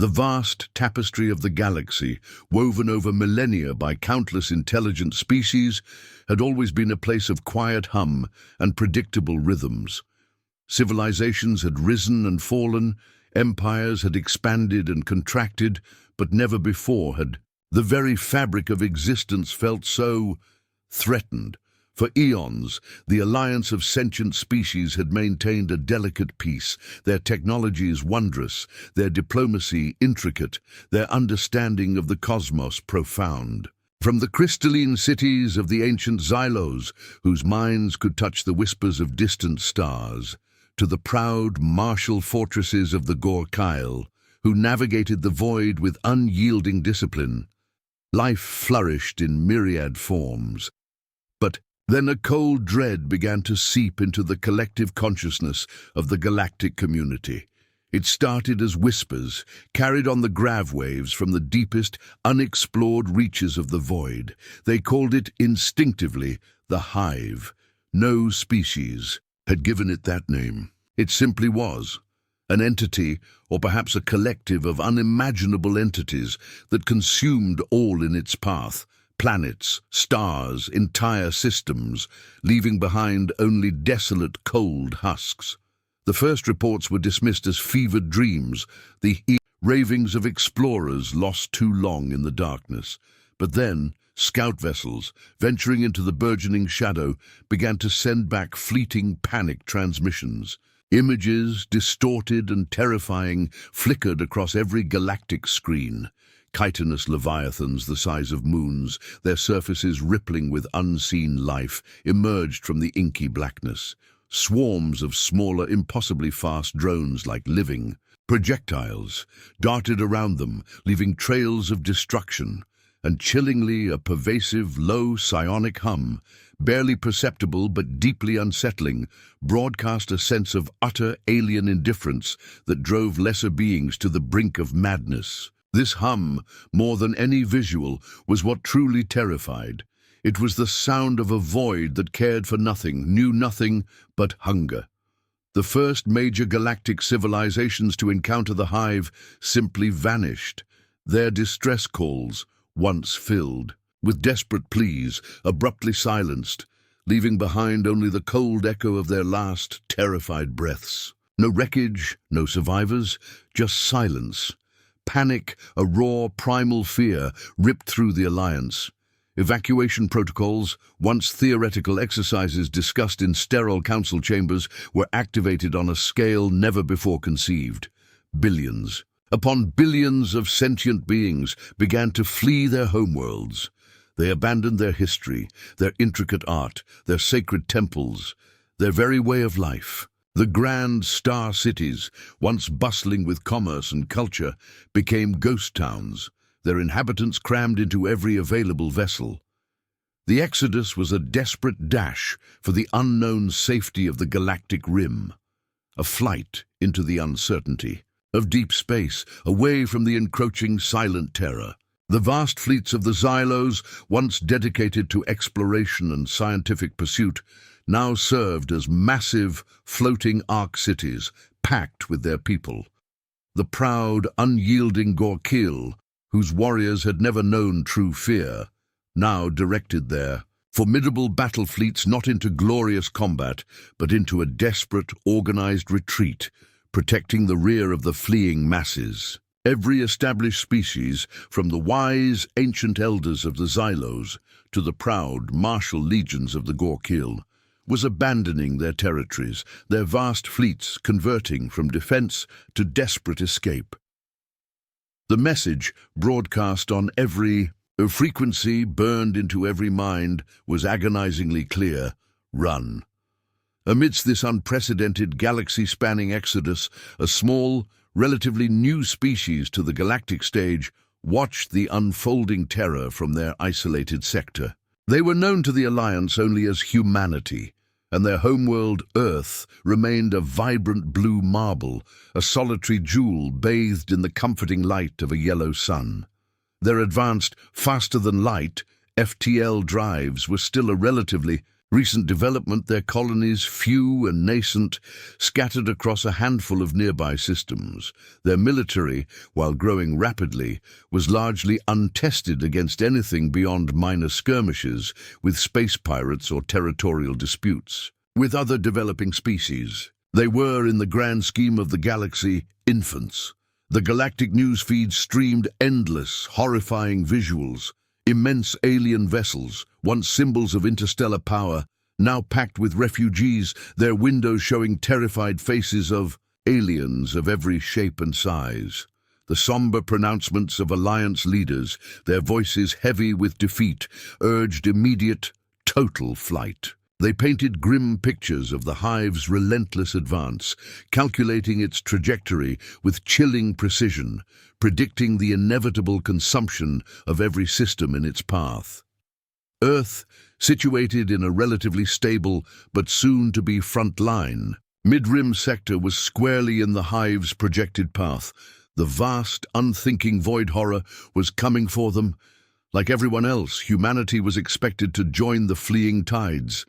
The vast tapestry of the galaxy, woven over millennia by countless intelligent species, had always been a place of quiet hum and predictable rhythms. Civilizations had risen and fallen, empires had expanded and contracted, but never before had the very fabric of existence felt so threatened. For eons, the alliance of sentient species had maintained a delicate peace, their technologies wondrous, their diplomacy intricate, their understanding of the cosmos profound. From the crystalline cities of the ancient Xylos, whose minds could touch the whispers of distant stars, to the proud, martial fortresses of the Gorkyle, who navigated the void with unyielding discipline, life flourished in myriad forms. But then a cold dread began to seep into the collective consciousness of the galactic community. It started as whispers, carried on the grav waves from the deepest, unexplored reaches of the void. They called it instinctively the Hive. No species had given it that name. It simply was. An entity, or perhaps a collective of unimaginable entities that consumed all in its path. Planets, stars, entire systems, leaving behind only desolate, cold husks. The first reports were dismissed as fevered dreams, the ravings of explorers lost too long in the darkness. But then, scout vessels, venturing into the burgeoning shadow, began to send back fleeting panic transmissions. Images, distorted and terrifying, flickered across every galactic screen. Chitinous leviathans the size of moons, their surfaces rippling with unseen life, emerged from the inky blackness. Swarms of smaller, impossibly fast drones like living projectiles darted around them, leaving trails of destruction. And chillingly, a pervasive, low psionic hum, barely perceptible but deeply unsettling, broadcast a sense of utter alien indifference that drove lesser beings to the brink of madness. This hum, more than any visual, was what truly terrified. It was the sound of a void that cared for nothing, knew nothing but hunger. The first major galactic civilizations to encounter the Hive simply vanished, their distress calls, once filled, with desperate pleas, abruptly silenced, leaving behind only the cold echo of their last terrified breaths. No wreckage, no survivors, just silence. Panic, a raw, primal fear, ripped through the alliance. Evacuation protocols, once theoretical exercises discussed in sterile council chambers, were activated on a scale never before conceived. Billions upon billions of sentient beings began to flee their homeworlds. They abandoned their history, their intricate art, their sacred temples, their very way of life. The grand star cities, once bustling with commerce and culture, became ghost towns, their inhabitants crammed into every available vessel. The exodus was a desperate dash for the unknown safety of the galactic rim, a flight into the uncertainty of deep space, away from the encroaching silent terror. The vast fleets of the Xylos, once dedicated to exploration and scientific pursuit, now served as massive, floating ark cities, packed with their people. The proud, unyielding Gorkyle, whose warriors had never known true fear, now directed their formidable battle fleets not into glorious combat, but into a desperate, organized retreat, protecting the rear of the fleeing masses. Every established species, from the wise, ancient elders of the Xylos to the proud, martial legions of the Gorkyle, was abandoning their territories, their vast fleets converting from defense to desperate escape. The message, broadcast on every frequency, burned into every mind, was agonizingly clear: run. Amidst this unprecedented galaxy-spanning exodus, a small, relatively new species to the galactic stage watched the unfolding terror from their isolated sector. They were known to the Alliance only as humanity, and their homeworld, Earth, remained a vibrant blue marble, a solitary jewel bathed in the comforting light of a yellow sun. Their advanced, faster-than-light, FTL drives were still a relatively Recent development, their colonies, few and nascent, scattered across a handful of nearby systems. Their military, while growing rapidly, was largely untested against anything beyond minor skirmishes with space pirates or territorial disputes. With other developing species, they were, in the grand scheme of the galaxy, infants. The galactic news feeds streamed endless, horrifying visuals. Immense alien vessels, once symbols of interstellar power, now packed with refugees, their windows showing terrified faces of aliens of every shape and size. The somber pronouncements of Alliance leaders, their voices heavy with defeat, urged immediate, total flight. They painted grim pictures of the hive's relentless advance, calculating its trajectory with chilling precision, predicting the inevitable consumption of every system in its path. Earth, situated in a relatively stable but soon-to-be front line, mid-rim sector was squarely in the hive's projected path. The vast, unthinking void horror was coming for them. Like everyone else, humanity was expected to join the fleeing tides.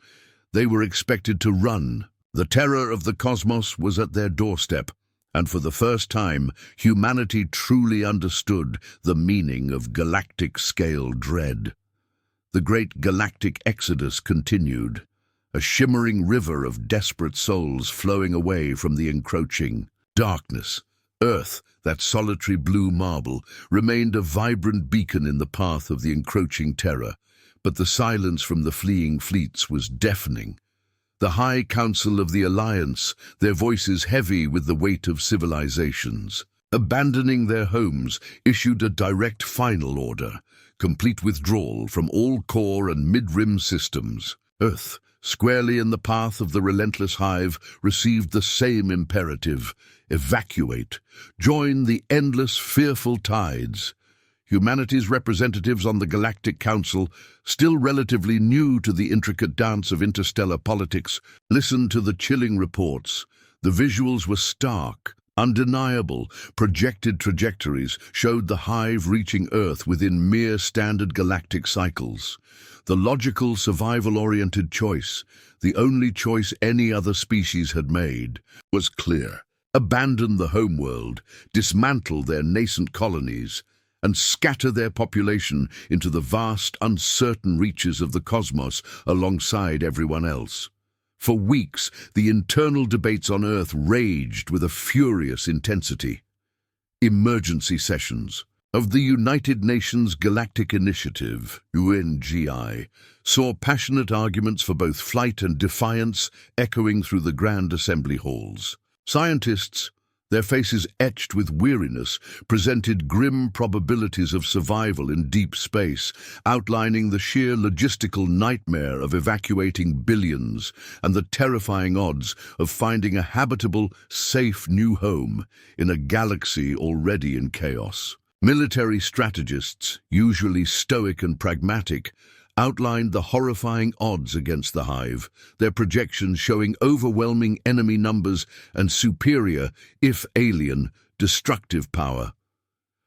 They were expected to run. The terror of the cosmos was at their doorstep, and for the first time, humanity truly understood the meaning of galactic-scale dread. The great galactic exodus continued, a shimmering river of desperate souls flowing away from the encroaching darkness. Earth, that solitary blue marble, remained a vibrant beacon in the path of the encroaching terror, but the silence from the fleeing fleets was deafening. The High Council of the Alliance, their voices heavy with the weight of civilizations, abandoning their homes, issued a direct final order, complete withdrawal from all core and mid-rim systems. Earth, squarely in the path of the relentless hive, received the same imperative: evacuate, join the endless, fearful tides. Humanity's representatives on the Galactic Council, still relatively new to the intricate dance of interstellar politics, listened to the chilling reports. The visuals were stark, undeniable. Projected trajectories showed the hive reaching Earth within mere standard galactic cycles. The logical, survival-oriented choice, the only choice any other species had made, was clear. Abandon the homeworld, dismantle their nascent colonies, and scatter their population into the vast, uncertain reaches of the cosmos alongside everyone else. For weeks, the internal debates on Earth raged with a furious intensity. Emergency sessions of the United Nations Galactic Initiative, UNGI, saw passionate arguments for both flight and defiance echoing through the grand assembly halls. Scientists, their faces etched with weariness, presented grim probabilities of survival in deep space, outlining the sheer logistical nightmare of evacuating billions and the terrifying odds of finding a habitable, safe new home in a galaxy already in chaos. Military strategists, usually stoic and pragmatic, outlined the horrifying odds against the hive, their projections showing overwhelming enemy numbers and superior, if alien, destructive power.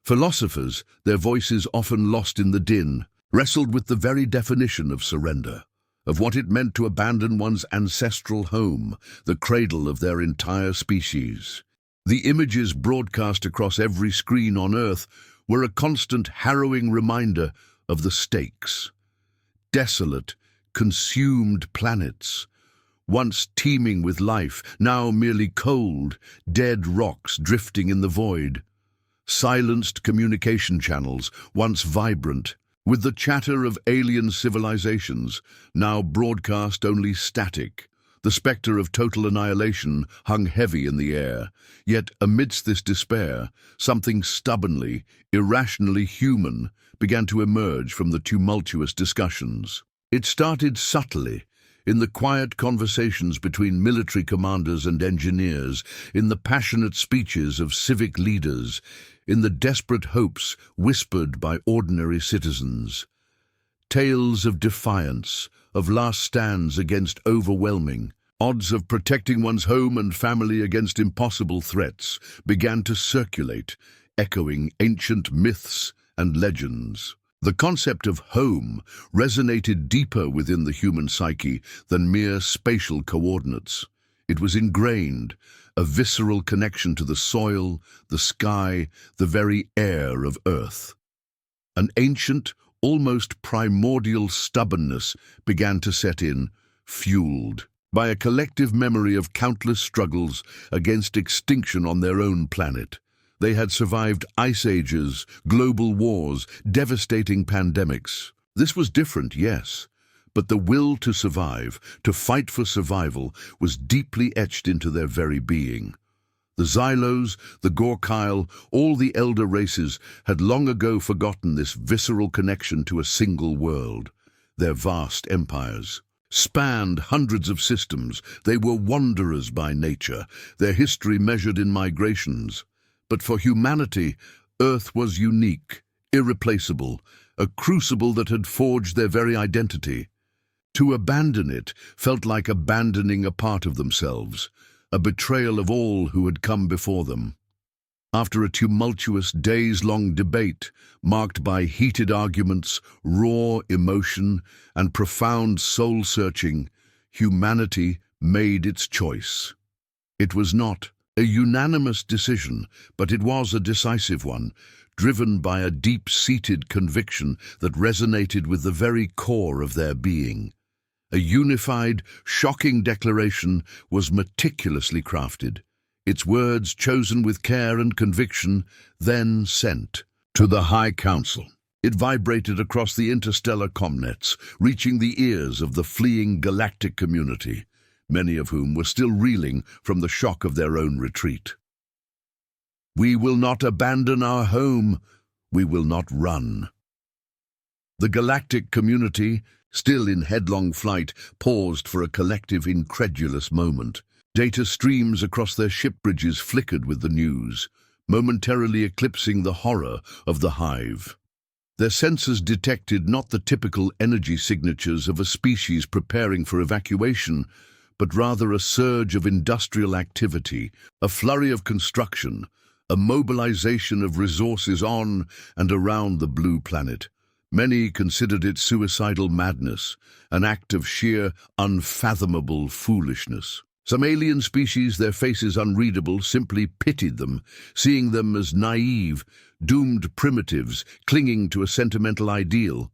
Philosophers, their voices often lost in the din, wrestled with the very definition of surrender, of what it meant to abandon one's ancestral home, the cradle of their entire species. The images broadcast across every screen on Earth were a constant, harrowing reminder of the stakes. Desolate, consumed planets, once teeming with life, now merely cold, dead rocks drifting in the void. Silenced communication channels, once vibrant, with the chatter of alien civilizations, now broadcast only static. The spectre of total annihilation hung heavy in the air. Yet amidst this despair, something stubbornly, irrationally human began to emerge from the tumultuous discussions. It started subtly, in the quiet conversations between military commanders and engineers, in the passionate speeches of civic leaders, in the desperate hopes whispered by ordinary citizens. Tales of defiance, of last stands against overwhelming odds, of protecting one's home and family against impossible threats, began to circulate, echoing ancient myths and legends. The concept of home resonated deeper within the human psyche than mere spatial coordinates. It was ingrained, a visceral connection to the soil, the sky, the very air of Earth. An ancient, almost primordial stubbornness began to set in, fueled by a collective memory of countless struggles against extinction on their own planet. They had survived ice ages, global wars, devastating pandemics. This was different, yes, but the will to survive, to fight for survival, was deeply etched into their very being. The Xylos, the Gorkyle, all the elder races had long ago forgotten this visceral connection to a single world. Their vast empires spanned hundreds of systems. They were wanderers by nature, their history measured in migrations. But for humanity, Earth was unique, irreplaceable, a crucible that had forged their very identity. To abandon it felt like abandoning a part of themselves, a betrayal of all who had come before them. After a tumultuous days-long debate, marked by heated arguments, raw emotion, and profound soul-searching, humanity made its choice. It was not a unanimous decision, but it was a decisive one, driven by a deep-seated conviction that resonated with the very core of their being. A unified, shocking declaration was meticulously crafted, its words chosen with care and conviction, then sent to the High Council. It vibrated across the interstellar comnets, reaching the ears of the fleeing galactic community, many of whom were still reeling from the shock of their own retreat. "We will not abandon our home. We will not run." The galactic community, still in headlong flight, paused for a collective, incredulous moment. Data streams across their ship bridges flickered with the news, momentarily eclipsing the horror of the hive. Their sensors detected not the typical energy signatures of a species preparing for evacuation, but rather a surge of industrial activity, a flurry of construction, a mobilization of resources on and around the blue planet. Many considered it suicidal madness, an act of sheer, unfathomable foolishness. Some alien species, their faces unreadable, simply pitied them, seeing them as naive, doomed primitives clinging to a sentimental ideal.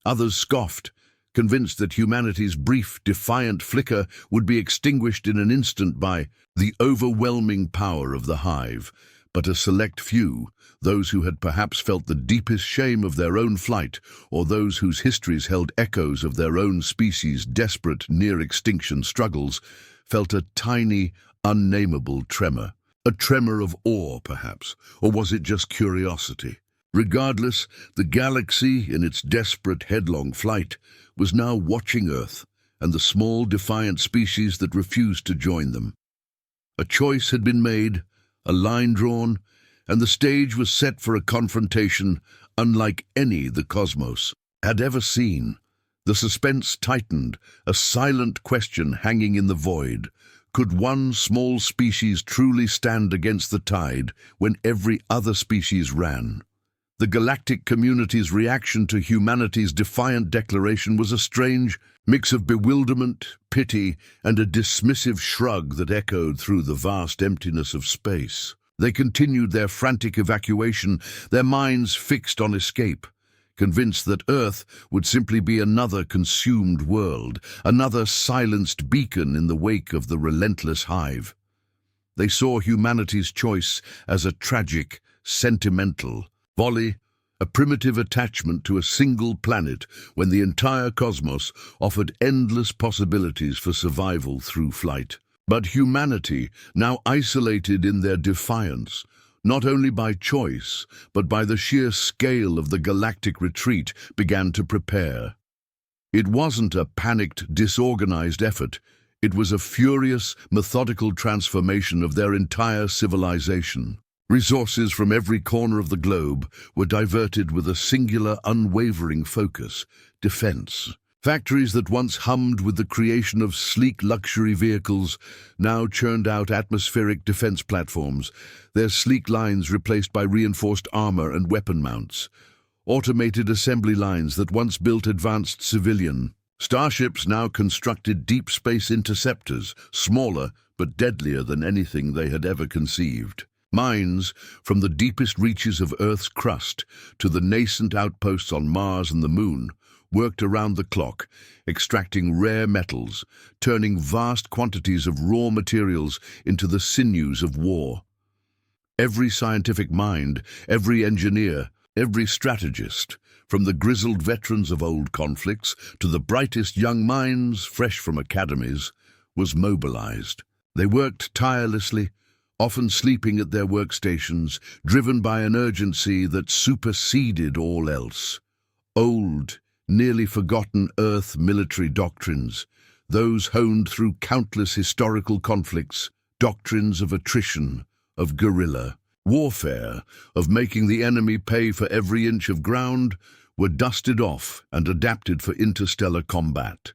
Others scoffed, convinced that humanity's brief, defiant flicker would be extinguished in an instant by the overwhelming power of the hive. But a select few, those who had perhaps felt the deepest shame of their own flight, or those whose histories held echoes of their own species' desperate, near-extinction struggles, felt a tiny, unnameable tremor. A tremor of awe, perhaps, or was it just curiosity? Regardless, the galaxy, in its desperate, headlong flight, was now watching Earth and the small, defiant species that refused to join them. A choice had been made, a line drawn, and the stage was set for a confrontation unlike any the cosmos had ever seen. The suspense tightened, a silent question hanging in the void. Could one small species truly stand against the tide when every other species ran? The galactic community's reaction to humanity's defiant declaration was a strange mix of bewilderment, pity, and a dismissive shrug that echoed through the vast emptiness of space. They continued their frantic evacuation, their minds fixed on escape, convinced that Earth would simply be another consumed world, another silenced beacon in the wake of the relentless hive. They saw humanity's choice as a tragic, sentimental folly, a primitive attachment to a single planet when the entire cosmos offered endless possibilities for survival through flight. But humanity, now isolated in their defiance, not only by choice, but by the sheer scale of the galactic retreat, began to prepare. It wasn't a panicked, disorganized effort. It was a furious, methodical transformation of their entire civilization. Resources from every corner of the globe were diverted with a singular, unwavering focus: defense. Factories that once hummed with the creation of sleek luxury vehicles now churned out atmospheric defense platforms, their sleek lines replaced by reinforced armor and weapon mounts. automated assembly lines that once built advanced civilian starships now constructed deep space interceptors, smaller but deadlier than anything they had ever conceived. Mines, from the deepest reaches of Earth's crust to the nascent outposts on Mars and the Moon, worked around the clock, extracting rare metals, turning vast quantities of raw materials into the sinews of war. Every scientific mind, every engineer, every strategist, from the grizzled veterans of old conflicts to the brightest young minds fresh from academies, was mobilized. They worked tirelessly, often sleeping at their workstations, driven by an urgency that superseded all else. Old, nearly forgotten Earth military doctrines, those honed through countless historical conflicts, doctrines of attrition, of guerrilla warfare, of making the enemy pay for every inch of ground, were dusted off and adapted for interstellar combat.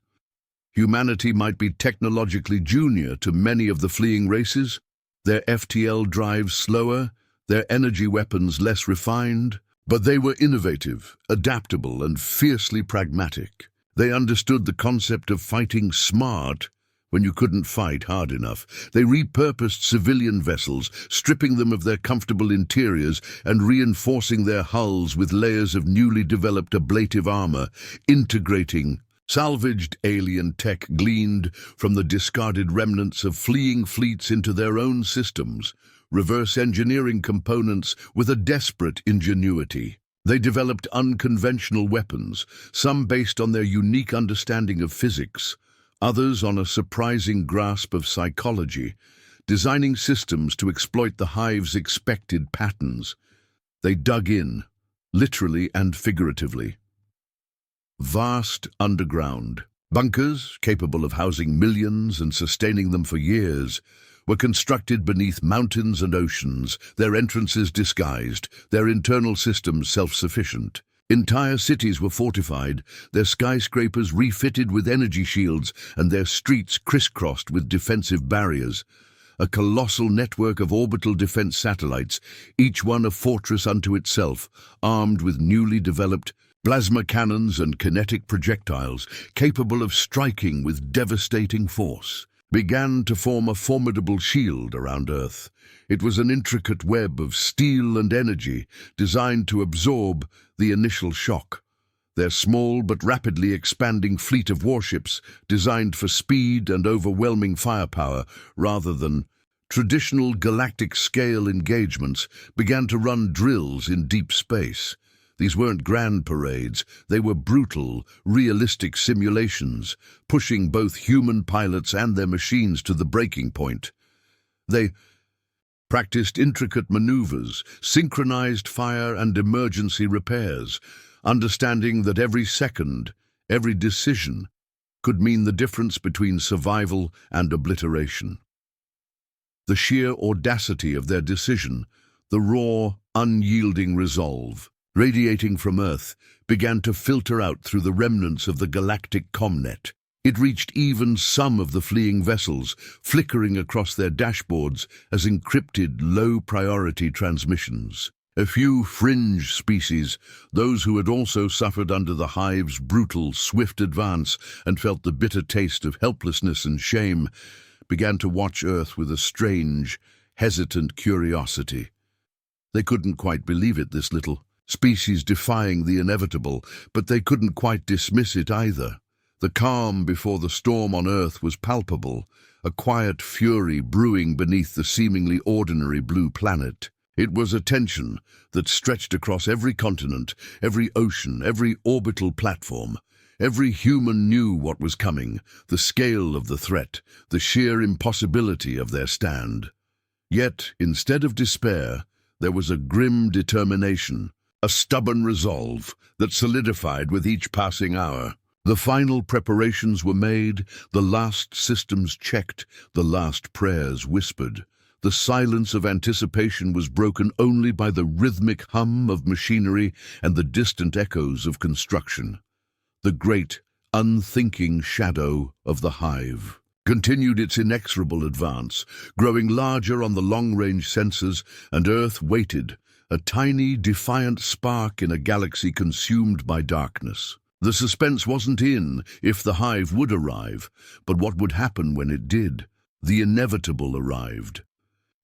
Humanity might be technologically junior to many of the fleeing races, their FTL drives slower, their energy weapons less refined, but they were innovative, adaptable, and fiercely pragmatic. They understood the concept of fighting smart when you couldn't fight hard enough. They repurposed civilian vessels, stripping them of their comfortable interiors and reinforcing their hulls with layers of newly developed ablative armor, integrating salvaged alien tech gleaned from the discarded remnants of fleeing fleets into their own systems, reverse engineering components with a desperate ingenuity. They developed unconventional weapons, some based on their unique understanding of physics, others on a surprising grasp of psychology, designing systems to exploit the hive's expected patterns. They dug in, literally and figuratively. Vast underground bunkers, capable of housing millions and sustaining them for years, were constructed beneath mountains and oceans, their entrances disguised, their internal systems self-sufficient. Entire cities were fortified, their skyscrapers refitted with energy shields and their streets crisscrossed with defensive barriers. A colossal network of orbital defense satellites, each one a fortress unto itself, armed with newly developed plasma cannons and kinetic projectiles capable of striking with devastating force, began to form a formidable shield around Earth. It was an intricate web of steel and energy designed to absorb the initial shock. Their small but rapidly expanding fleet of warships, designed for speed and overwhelming firepower rather than traditional galactic-scale engagements, began to run drills in deep space. These weren't grand parades, they were brutal, realistic simulations, pushing both human pilots and their machines to the breaking point. They practiced intricate maneuvers, synchronized fire and emergency repairs, understanding that every second, every decision, could mean the difference between survival and obliteration. The sheer audacity of their decision, the raw, unyielding resolve, radiating from Earth, began to filter out through the remnants of the galactic comnet. It reached even some of the fleeing vessels, flickering across their dashboards as encrypted low-priority transmissions. A few fringe species, those who had also suffered under the hive's brutal, swift advance and felt the bitter taste of helplessness and shame, began to watch Earth with a strange, hesitant curiosity. They couldn't quite believe it, this little species defying the inevitable, but they couldn't quite dismiss it either. The calm before the storm on Earth was palpable, a quiet fury brewing beneath the seemingly ordinary blue planet. It was a tension that stretched across every continent, every ocean, every orbital platform. Every human knew what was coming, the scale of the threat, the sheer impossibility of their stand. Yet, instead of despair, there was a grim determination, a stubborn resolve that solidified with each passing hour. The final preparations were made, the last systems checked, the last prayers whispered. The silence of anticipation was broken only by the rhythmic hum of machinery and the distant echoes of construction. The great, unthinking shadow of the hive continued its inexorable advance, growing larger on the long-range sensors, and Earth waited, a tiny, defiant spark in a galaxy consumed by darkness. The suspense wasn't in if the hive would arrive, but what would happen when it did. The inevitable arrived.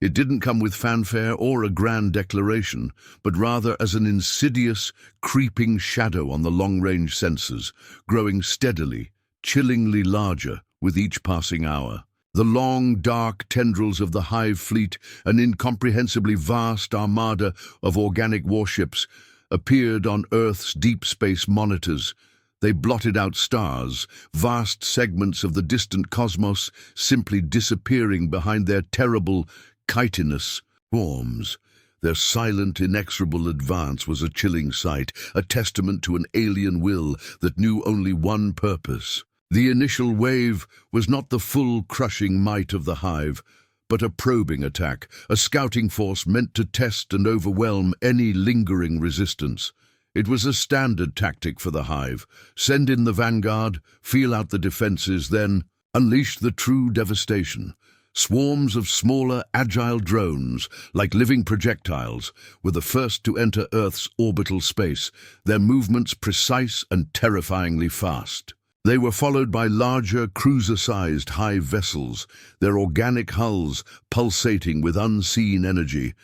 It didn't come with fanfare or a grand declaration, but rather as an insidious, creeping shadow on the long-range sensors, growing steadily, chillingly larger with each passing hour. The long, dark tendrils of the hive fleet, an incomprehensibly vast armada of organic warships, appeared on Earth's deep space monitors. They blotted out stars, vast segments of the distant cosmos simply disappearing behind their terrible, chitinous forms. Their silent, inexorable advance was a chilling sight, a testament to an alien will that knew only one purpose. The initial wave was not the full crushing might of the hive, but a probing attack, a scouting force meant to test and overwhelm any lingering resistance. It was a standard tactic for the hive. Send in the vanguard, feel out the defenses, then unleash the true devastation. Swarms of smaller, agile drones, like living projectiles, were the first to enter Earth's orbital space, their movements precise and terrifyingly fast. They were followed by larger, cruiser-sized hive vessels, their organic hulls pulsating with unseen energy,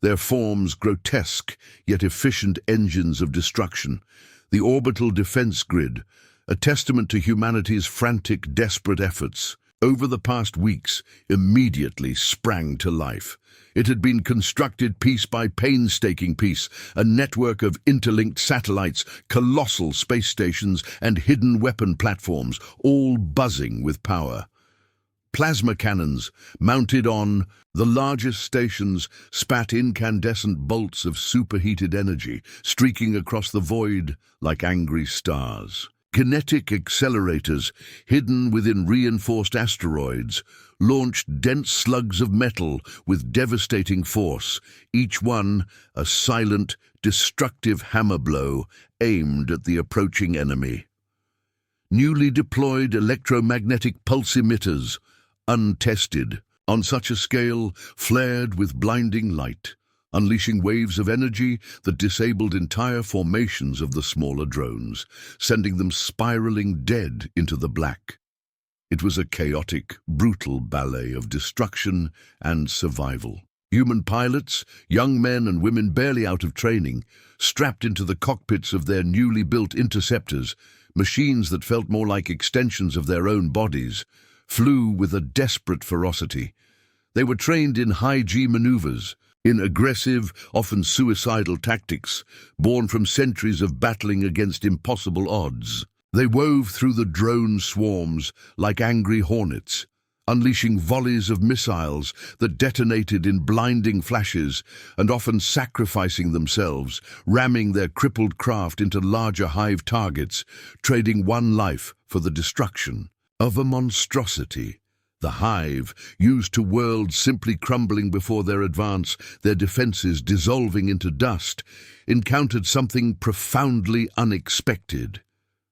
their forms grotesque yet efficient engines of destruction. The orbital defense grid, a testament to humanity's frantic, desperate efforts, over the past weeks, immediately sprang to life. It had been constructed piece by painstaking piece, a network of interlinked satellites, colossal space stations, and hidden weapon platforms, all buzzing with power. Plasma cannons, mounted on the largest stations, spat incandescent bolts of superheated energy, streaking across the void like angry stars. Kinetic accelerators, hidden within reinforced asteroids, launched dense slugs of metal with devastating force, each one a silent, destructive hammer blow aimed at the approaching enemy. Newly deployed electromagnetic pulse emitters, untested, on such a scale, flared with blinding light, unleashing waves of energy that disabled entire formations of the smaller drones, sending them spiraling dead into the black. It was a chaotic, brutal ballet of destruction and survival. Human pilots, young men and women barely out of training, strapped into the cockpits of their newly built interceptors, machines that felt more like extensions of their own bodies, flew with a desperate ferocity. They were trained in high-G maneuvers, in aggressive, often suicidal tactics, born from centuries of battling against impossible odds. They wove through the drone swarms like angry hornets, unleashing volleys of missiles that detonated in blinding flashes and often sacrificing themselves, ramming their crippled craft into larger hive targets, trading one life for the destruction of a monstrosity. The hive, used to worlds simply crumbling before their advance, their defenses dissolving into dust, encountered something profoundly unexpected.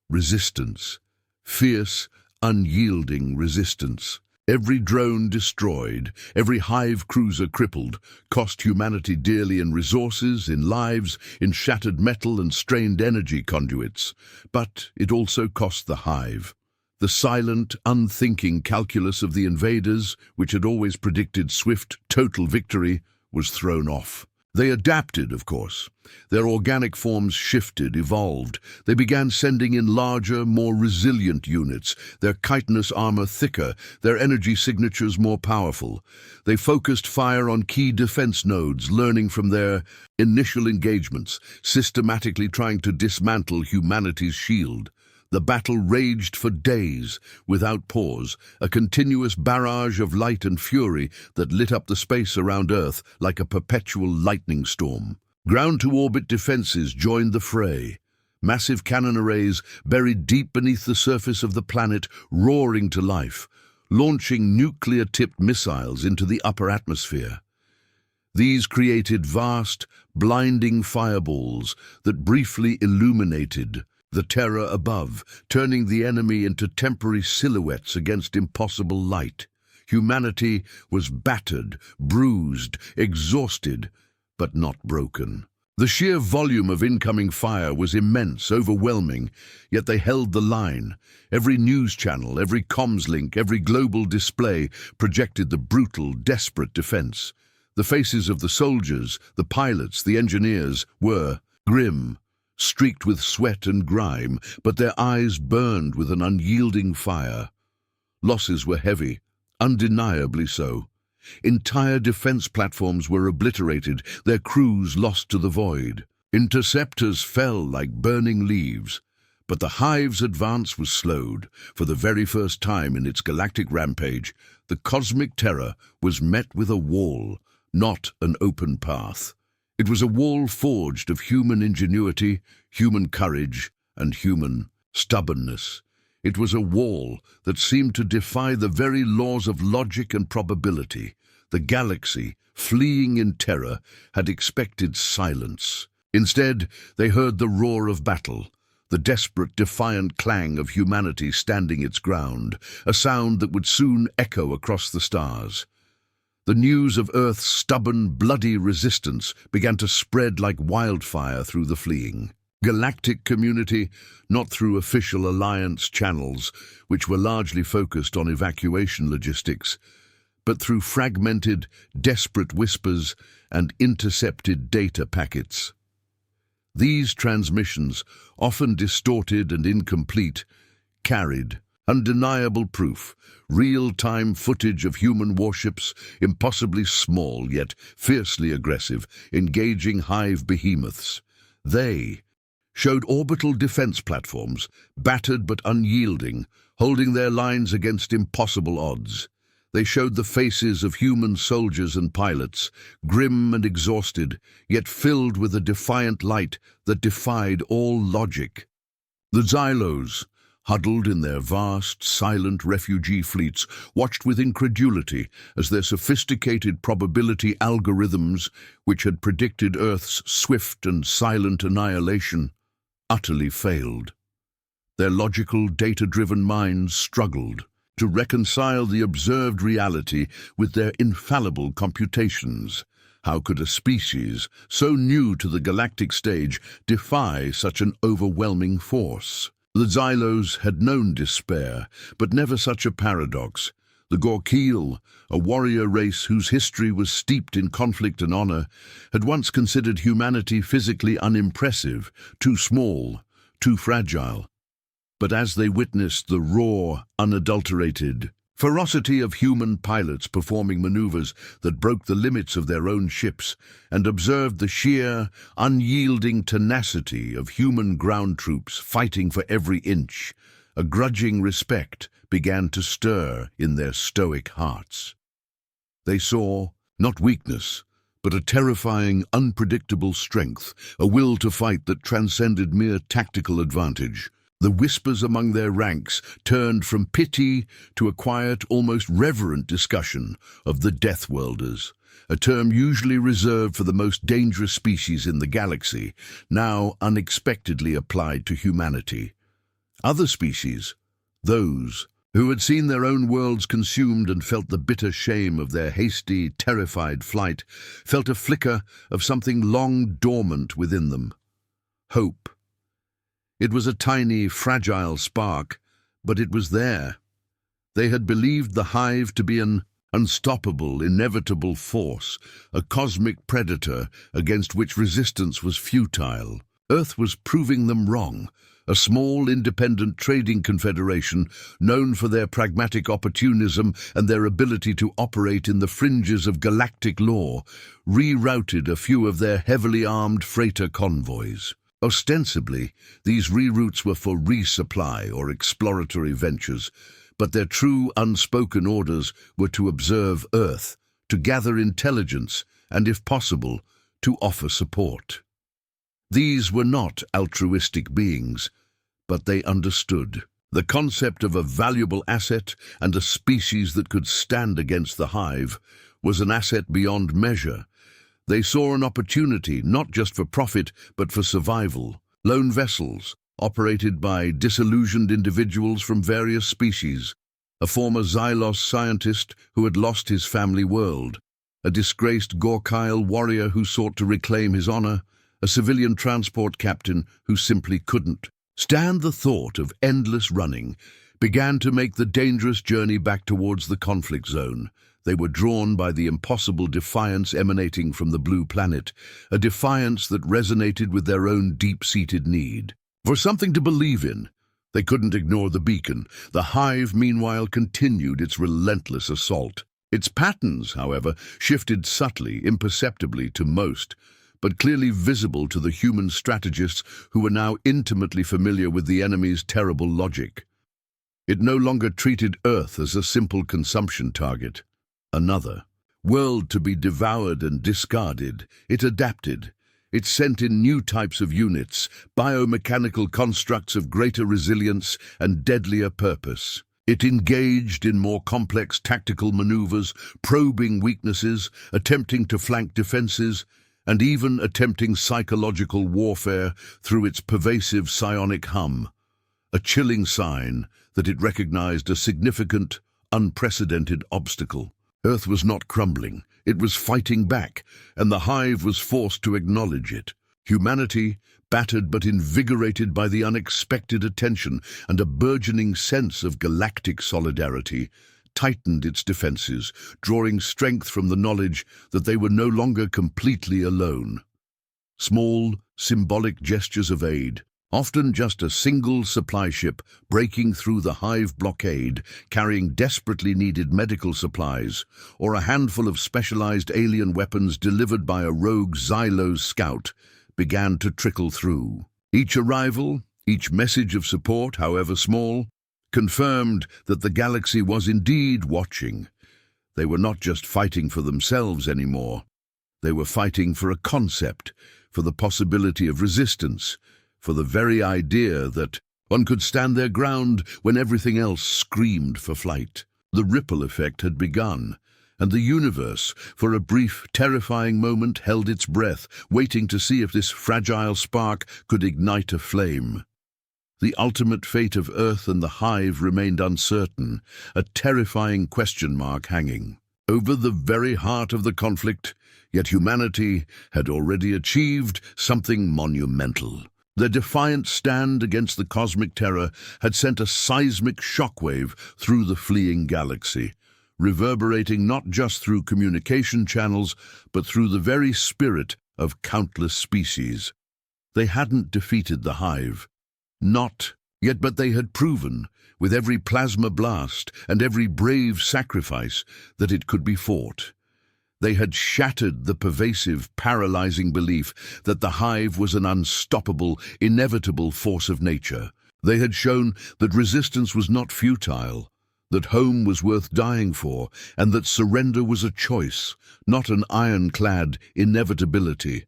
Resistance. Fierce, unyielding resistance. Every drone destroyed, every hive cruiser crippled, cost humanity dearly in resources, in lives, in shattered metal and strained energy conduits. But it also cost the hive. The silent, unthinking calculus of the invaders, which had always predicted swift, total victory, was thrown off. They adapted, of course. Their organic forms shifted, evolved. They began sending in larger, more resilient units, their chitinous armor thicker, their energy signatures more powerful. They focused fire on key defense nodes, learning from their initial engagements, systematically trying to dismantle humanity's shield. The battle raged for days, without pause, a continuous barrage of light and fury that lit up the space around Earth like a perpetual lightning storm. Ground-to-orbit defenses joined the fray. Massive cannon arrays buried deep beneath the surface of the planet, roaring to life, launching nuclear-tipped missiles into the upper atmosphere. These created vast, blinding fireballs that briefly illuminated the terror above, turning the enemy into temporary silhouettes against impossible light. Humanity was battered, bruised, exhausted, but not broken. The sheer volume of incoming fire was immense, overwhelming, yet they held the line. Every news channel, every comms link, every global display projected the brutal, desperate defense. The faces of the soldiers, the pilots, the engineers were grim, streaked with sweat and grime, but their eyes burned with an unyielding fire. Losses were heavy, undeniably so. Entire defense platforms were obliterated, their crews lost to the void. Interceptors fell like burning leaves. But the Hive's advance was slowed. For the very first time in its galactic rampage, the cosmic terror was met with a wall, not an open path. It was a wall forged of human ingenuity, human courage, and human stubbornness. It was a wall that seemed to defy the very laws of logic and probability. The galaxy, fleeing in terror, had expected silence. Instead, they heard the roar of battle, the desperate, defiant clang of humanity standing its ground, a sound that would soon echo across the stars. The news of Earth's stubborn, bloody resistance began to spread like wildfire through the fleeing galactic community, not through official alliance channels, which were largely focused on evacuation logistics, but through fragmented, desperate whispers and intercepted data packets. These transmissions, often distorted and incomplete, carried undeniable proof, real-time footage of human warships, impossibly small yet fiercely aggressive, engaging Hive behemoths. They showed orbital defense platforms, battered but unyielding, holding their lines against impossible odds. They showed the faces of human soldiers and pilots, grim and exhausted, yet filled with a defiant light that defied all logic. The Xylos, huddled in their vast, silent refugee fleets, watched with incredulity as their sophisticated probability algorithms, which had predicted Earth's swift and silent annihilation, utterly failed. Their logical, data-driven minds struggled to reconcile the observed reality with their infallible computations. How could a species so new to the galactic stage defy such an overwhelming force? The Xylos had known despair, but never such a paradox. The Gorkeel, a warrior race whose history was steeped in conflict and honor, had once considered humanity physically unimpressive, too small, too fragile. But as they witnessed the raw, unadulterated ferocity of human pilots performing maneuvers that broke the limits of their own ships, and observed the sheer, unyielding tenacity of human ground troops fighting for every inch, a grudging respect began to stir in their stoic hearts. They saw, not weakness, but a terrifying, unpredictable strength, a will to fight that transcended mere tactical advantage. The whispers among their ranks turned from pity to a quiet, almost reverent discussion of the Death Worlders, a term usually reserved for the most dangerous species in the galaxy, now unexpectedly applied to humanity. Other species, those who had seen their own worlds consumed and felt the bitter shame of their hasty, terrified flight, felt a flicker of something long dormant within them. Hope. It was a tiny, fragile spark, but it was there. They had believed the Hive to be an unstoppable, inevitable force, a cosmic predator against which resistance was futile. Earth was proving them wrong. A small, independent trading confederation, known for their pragmatic opportunism and their ability to operate in the fringes of galactic law, rerouted a few of their heavily armed freighter convoys. Ostensibly, these reroutes were for resupply or exploratory ventures, but their true unspoken orders were to observe Earth, to gather intelligence, and, if possible, to offer support. These were not altruistic beings, but they understood the concept of a valuable asset and a species that could stand against the Hive was an asset beyond measure. They saw an opportunity not just for profit, but for survival. Lone vessels, operated by disillusioned individuals from various species, a former Xylos scientist who had lost his family world, a disgraced Gorkyle warrior who sought to reclaim his honor, a civilian transport captain who simply couldn't stand the thought of endless running, began to make the dangerous journey back towards the conflict zone. They were drawn by the impossible defiance emanating from the blue planet, a defiance that resonated with their own deep-seated need for something to believe in. They couldn't ignore the beacon. The hive, meanwhile, continued its relentless assault. Its patterns, however, shifted subtly, imperceptibly to most, but clearly visible to the human strategists who were now intimately familiar with the enemy's terrible logic. It no longer treated Earth as a simple consumption target, another world to be devoured and discarded. It adapted. It sent in new types of units, biomechanical constructs of greater resilience and deadlier purpose. It engaged in more complex tactical maneuvers, probing weaknesses, attempting to flank defenses, and even attempting psychological warfare through its pervasive psionic hum, a chilling sign that it recognized a significant, unprecedented obstacle. Earth was not crumbling, it was fighting back, and the hive was forced to acknowledge it. Humanity, battered but invigorated by the unexpected attention and a burgeoning sense of galactic solidarity, tightened its defenses, drawing strength from the knowledge that they were no longer completely alone. Small, symbolic gestures of aid, often just a single supply ship breaking through the hive blockade, carrying desperately needed medical supplies, or a handful of specialized alien weapons delivered by a rogue Xylos scout, began to trickle through. Each arrival, each message of support, however small, confirmed that the galaxy was indeed watching. They were not just fighting for themselves anymore. They were fighting for a concept, for the possibility of resistance, for the very idea that one could stand their ground when everything else screamed for flight. The ripple effect had begun, and the universe, for a brief, terrifying moment, held its breath, waiting to see if this fragile spark could ignite a flame. The ultimate fate of Earth and the hive remained uncertain, a terrifying question mark hanging over the very heart of the conflict, yet humanity had already achieved something monumental. Their defiant stand against the cosmic terror had sent a seismic shockwave through the fleeing galaxy, reverberating not just through communication channels, but through the very spirit of countless species. They hadn't defeated the hive. Not yet, but they had proven, with every plasma blast and every brave sacrifice, that it could be fought. They had shattered the pervasive, paralyzing belief that the hive was an unstoppable, inevitable force of nature. They had shown that resistance was not futile, that home was worth dying for, and that surrender was a choice, not an ironclad inevitability.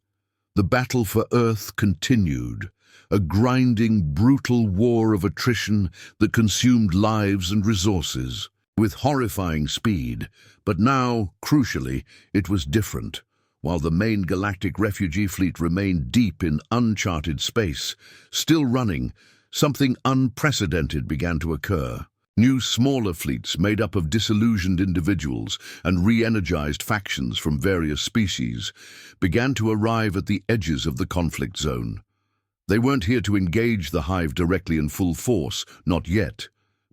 The battle for Earth continued, a grinding, brutal war of attrition that consumed lives and resources with horrifying speed. But now, crucially, it was different. While the main galactic refugee fleet remained deep in uncharted space, still running, something unprecedented began to occur. New smaller fleets made up of disillusioned individuals and re-energized factions from various species began to arrive at the edges of the conflict zone. They weren't here to engage the hive directly in full force, not yet,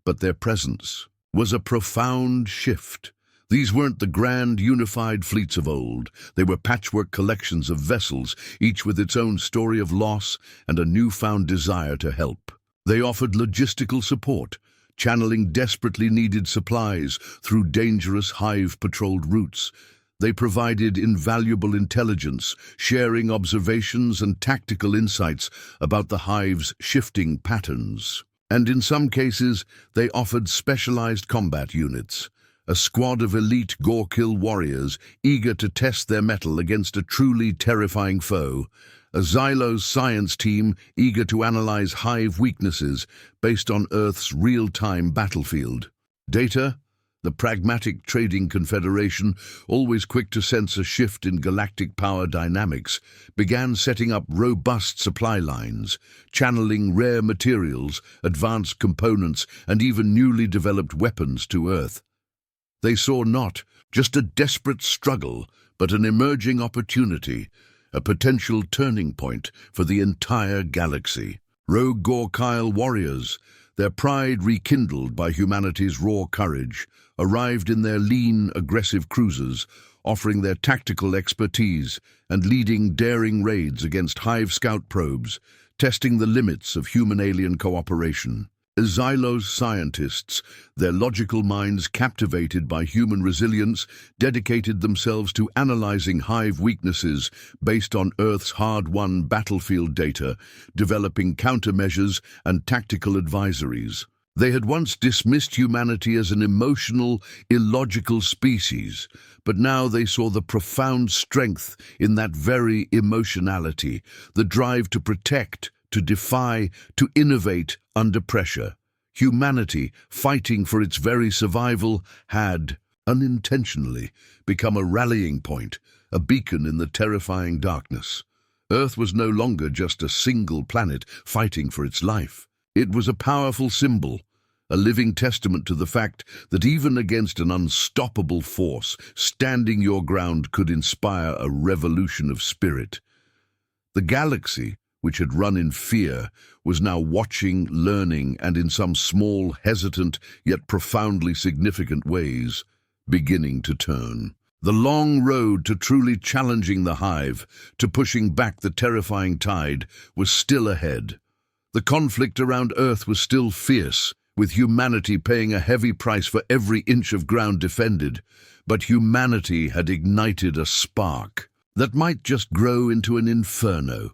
but their presence was a profound shift. These weren't the grand, unified fleets of old. They were patchwork collections of vessels, each with its own story of loss and a newfound desire to help. They offered logistical support, channeling desperately needed supplies through dangerous hive-patrolled routes. They provided invaluable intelligence, sharing observations and tactical insights about the hive's shifting patterns. And in some cases, they offered specialized combat units, a squad of elite Gorkill warriors eager to test their mettle against a truly terrifying foe, a Xylos science team eager to analyze hive weaknesses based on Earth's real-time battlefield. Data, the pragmatic trading confederation, always quick to sense a shift in galactic power dynamics, began setting up robust supply lines, channeling rare materials, advanced components, and even newly developed weapons to Earth. They saw not just a desperate struggle, but an emerging opportunity, a potential turning point for the entire galaxy. Rogue Gorkyle warriors, their pride rekindled by humanity's raw courage, arrived in their lean, aggressive cruisers, offering their tactical expertise and leading daring raids against Hive scout probes, testing the limits of human-alien cooperation. Xylo's scientists, their logical minds captivated by human resilience, dedicated themselves to analyzing Hive weaknesses based on Earth's hard-won battlefield data, developing countermeasures and tactical advisories. They had once dismissed humanity as an emotional, illogical species, but now they saw the profound strength in that very emotionality, the drive to protect, to defy, to innovate under pressure. Humanity, fighting for its very survival, had, unintentionally, become a rallying point, a beacon in the terrifying darkness. Earth was no longer just a single planet fighting for its life. It was a powerful symbol, a living testament to the fact that even against an unstoppable force, standing your ground could inspire a revolution of spirit. The galaxy, which had run in fear, was now watching, learning, and in some small, hesitant, yet profoundly significant ways, beginning to turn. The long road to truly challenging the Hive, to pushing back the terrifying tide, was still ahead. The conflict around Earth was still fierce, with humanity paying a heavy price for every inch of ground defended, but humanity had ignited a spark that might just grow into an inferno.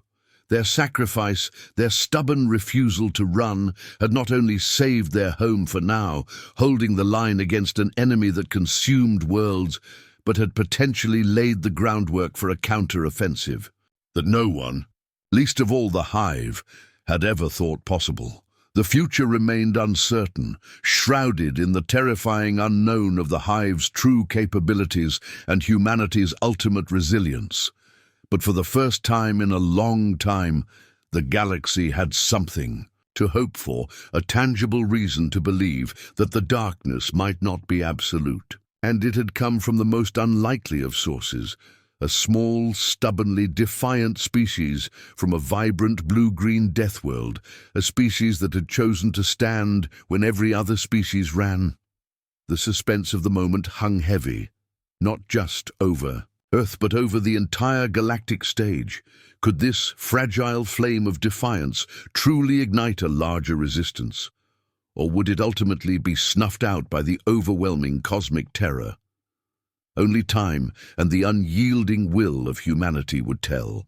Their sacrifice, their stubborn refusal to run, had not only saved their home for now, holding the line against an enemy that consumed worlds, but had potentially laid the groundwork for a counter-offensive that no one, least of all the Hive, had ever thought possible. The future remained uncertain, shrouded in the terrifying unknown of the Hive's true capabilities and humanity's ultimate resilience. But for the first time in a long time, the galaxy had something to hope for, a tangible reason to believe that the darkness might not be absolute. And it had come from the most unlikely of sources, a small, stubbornly defiant species from a vibrant blue-green death world, a species that had chosen to stand when every other species ran. The suspense of the moment hung heavy, not just over Earth, but over the entire galactic stage. Could this fragile flame of defiance truly ignite a larger resistance? Or would it ultimately be snuffed out by the overwhelming cosmic terror? Only time and the unyielding will of humanity would tell.